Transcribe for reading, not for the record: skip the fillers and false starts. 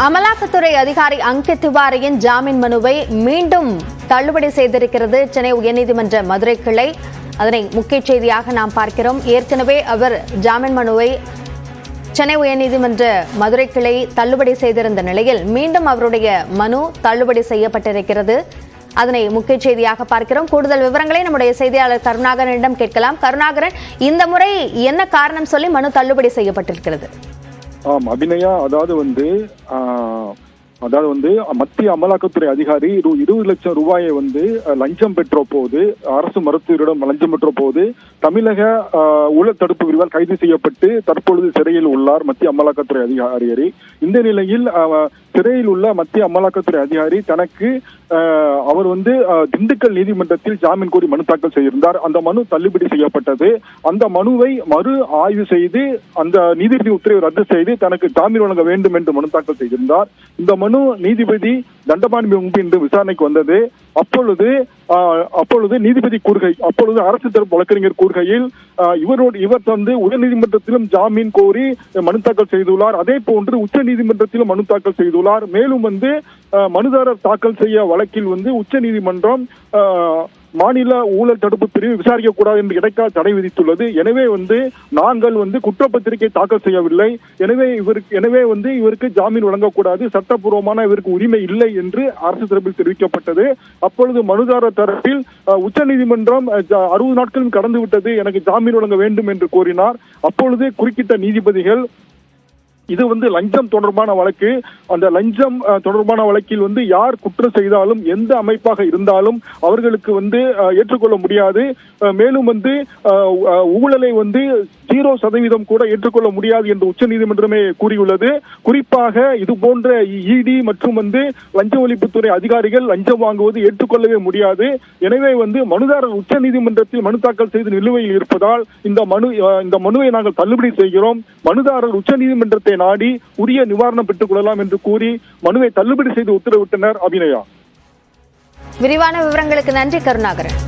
அமலாக்கத்துறை அதிகாரி அங்கித் திவாரியின் ஜாமீன் மனுவை மீண்டும் தள்ளுபடி செய்திருக்கிறது சென்னை உயர்நீதிமன்ற மதுரை கிளை. அதனை முக்கிய செய்தியாக நாம் பார்க்கிறோம். ஏற்கனவே அவர் ஜாமீன் மனுவை சென்னை உயர்நீதிமன்ற மதுரை கிளை தள்ளுபடி செய்திருந்த நிலையில் மீண்டும் அவருடைய மனு தள்ளுபடி செய்யப்பட்டிருக்கிறது. அதனை முக்கிய செய்தியாக பார்க்கிறோம். கூடுதல் விவரங்களை நம்முடைய செய்தியாளர் கருணாகரனிடம் கேட்கலாம். கருணாகரன், இந்த முறை என்ன காரணம் சொல்லி மனு தள்ளுபடி செய்யப்பட்டிருக்கிறது? அபிநயா, அதாவது மத்திய அமலாக்கத்துறை அதிகாரி 20 லட்சம் ரூபாயை லஞ்சம் பெற்ற போது, அரசு மருத்துவரிடம் லஞ்சம் பெற்ற போது தமிழக ஊழல் தடுப்பு பிரிவால் கைது செய்யப்பட்டு தற்பொழுது சிறையில் உள்ளார் மத்திய அமலாக்கத்துறை அதிகாரி. இந்த நிலையில் சிறையில் உள்ள மத்திய அமலாக்கத்துறை அதிகாரி தனக்கு அவர் திண்டுக்கல் நீதிமன்றத்தில் ஜாமீன் கோரி மனு தாக்கல் செய்திருந்தார். அந்த மனு தள்ளுபடி செய்யப்பட்டது. அந்த மனுவை மறு ஆய்வு செய்து அந்த நீதிபதி உத்தரவை ரத்து செய்து தனக்கு ஜாமீன் வழங்க வேண்டும் என்று மனு தாக்கல் செய்திருந்தார். இந்த மனு நீதிபதி தண்டபாணி முன்பு இன்று விசாரணைக்கு வந்தது. அப்பொழுது நீதிபதி அப்பொழுது அரசு தரப்பு வழக்கறிஞர் கூறுகையில் இவர் உயர்நீதிமன்றத்திலும் ஜாமீன் கோரி மனு தாக்கல் செய்துள்ளார். அதே போன்று உச்ச நீதிமன்றத்திலும் மனு தாக்கல் செய்துள்ளார். மேலும் மனுதாரர் தாக்கல் செய்ய வழக்கில் உச்ச நீதிமன்றம் மாநில ஊழல் தடுப்பு பிரிவு விசாரிக்க கூடாது என்று இடைக்கால தடை விதித்துள்ளது. எனவே நாங்கள் குற்றப்பத்திரிகை தாக்கல் செய்யவில்லை. எனவே இவருக்கு ஜாமீன் வழங்கக்கூடாது, சட்டப்பூர்வமான இவருக்கு உரிமை இல்லை என்று அரசு தரப்பில் தெரிவிக்கப்பட்டது. அப்பொழுது மனுதாரர் தரப்பில் உச்ச நீதிமன்றம் 60 நாட்களும் கடந்து விட்டது, எனக்கு ஜாமீன் வழங்க வேண்டும் என்று கோரினார். அப்பொழுது குறுக்கிட்ட நீதிபதிகள் இது லஞ்சம் தொடர்பான வழக்கு, அந்த லஞ்சம் தொடர்பான வழக்கில் யார் குற்றம் செய்தாலும் எந்த அமைப்பாக இருந்தாலும் அவர்களுக்கு ஏற்றுக்கொள்ள முடியாது. மேலும் ஊழலை 0% கூட ஏற்றுக்கொள்ள முடியாது என்று உச்ச நீதிமன்றமே கூறியுள்ளது. குறிப்பாக இது போன்ற இடி மற்றும் லஞ்ச ஒழிப்புத்துறை அதிகாரிகள் லஞ்சம் வாங்குவது ஏற்றுக்கொள்ளவே முடியாது. எனவே மனுதாரர் உச்ச நீதிமன்றத்தில் மனு தாக்கல் செய்து நிலுவையில் இருப்பதால் இந்த மனுவை நாங்கள் தள்ளுபடி செய்கிறோம். மனுதாரர் உச்ச நீதிமன்றத்தை நாடி உரிய நிவாரணம் பெற்றுக் கொள்ளலாம் என்று கூறி மனுவை தள்ளுபடி செய்து உத்தரவிட்டனர். அபிநயா, விரிவான விவரங்களுக்கு நன்றி கருணாகரன்.